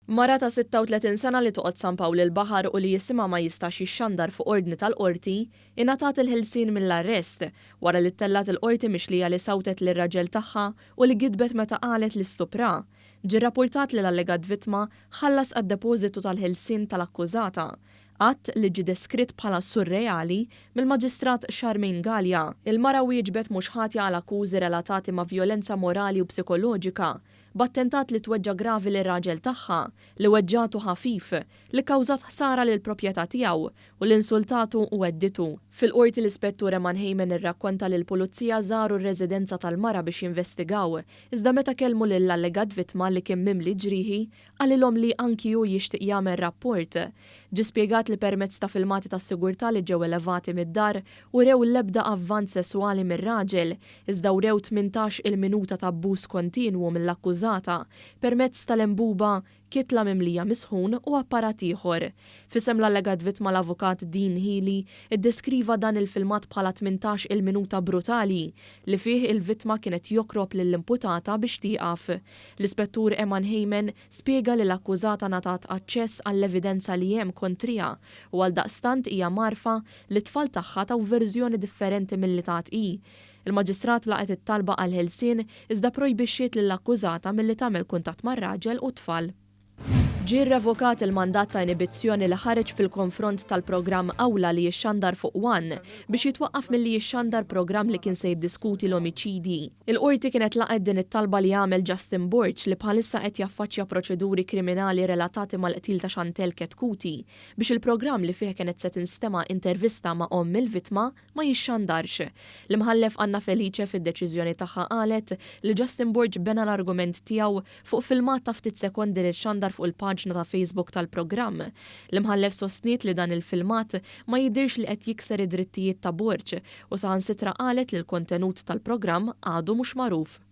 Mara ta' 36 sena li toqgħod San Pawl il-Baħar u li jisimha ma jistax jixxandar fuq ordni tal-qorti, ingħatat il-ħelsien mill-arrest wara li ttellat il-qorti mixlija li sawtet lir-raġel tagħha u li gidbet meta qalet li stupra. Ġie rrappurtat li l-allegat vittma ħallas għad-depożitu tal-ħelsien tal-akkużata. Att li ġie deskritt bħala surreali mill-Maġistrat Charmaine Gallia. Il-mara wieġbet mhux ħatja għal akkużi relatati ma' vjolenza morali u psikoloġika, b'attentat li tweġġa gravi lir-raġel tagħha, li weġġatu ħafif, li kkawżat ħsara lil proprjetà tiegħu u li insultatu u wedditu. Fil-qorti l-ispettur Eman Heyman irrakkonta li l-pulizija żaru r-residenza tal-mara biex jinvestigaw, iżda meta kellmu lill-allegat vittma li kien mimli ġrieħi qalilhom li anki hu jixtieq jagħmel rapport. Ġie spjegat li permezz ta' filmati tas-sigurtà li ġew elevati mid-dar u rew l-ebda avvant sesswali mir-raġel, iżda wrew 18 il-minuta ta' abbuż kontinwu mill-akkużata permezz tal-embuba, kitla mimlija misħun u apparat ieħor. Fisem l-allegat vittma l-avukat Dean Healy iddeskriva dan il-filmat bħala 18 il-minuta brutali li fih il-vittma kienet jokrob lill-imputata biex tieqaf. L-ispettur Eman Heyman spjega li l-akkużata ngħatat aċċess għall-evidenza li hemm kontrija u għaldaqstant hija marfa li t-tfal tagħha taw verżjoni differenti milli tat hi. Il-Maġistrat laqet it-talba għal ħelsien iżda projbixxiet lill-akkużata milli tagħmel kuntatt mar-raġel u tfal. Ġie rrevokat il-mandat ta' inibizzjoni li ħareġ fil-konfront tal-programm Awla li jixxandar fuq One biex jitwaqqaf milli jixxandar programm li kien se jiddiskuti l-omiċidi. Il-qorti kienet laqgħet din it-talba li jagħmel Justin Borch li bħalissa qed jaffaċċja proċeduri kriminali relatati mal-qtil ta' Chantel Ketkuti biex il-programm li fih kienet se tinstema' intervista ma' omm il-vittma ma jixxandarx. L-imħallef Anna Felice fid-deċiżjoni tagħha qalet li Justin Borch bena l-argument tiegħu fuq filmat ta' ftit sekondi li xxandar fuq il-paġna ta' Facebook tal-programm. L-imħallef sostniet li dan il-filmat ma jidhirx li qed jikser id-drittijiet ta' Borch u saħansitra qalet li l-kontenut tal-programm għadu mhux magħruf.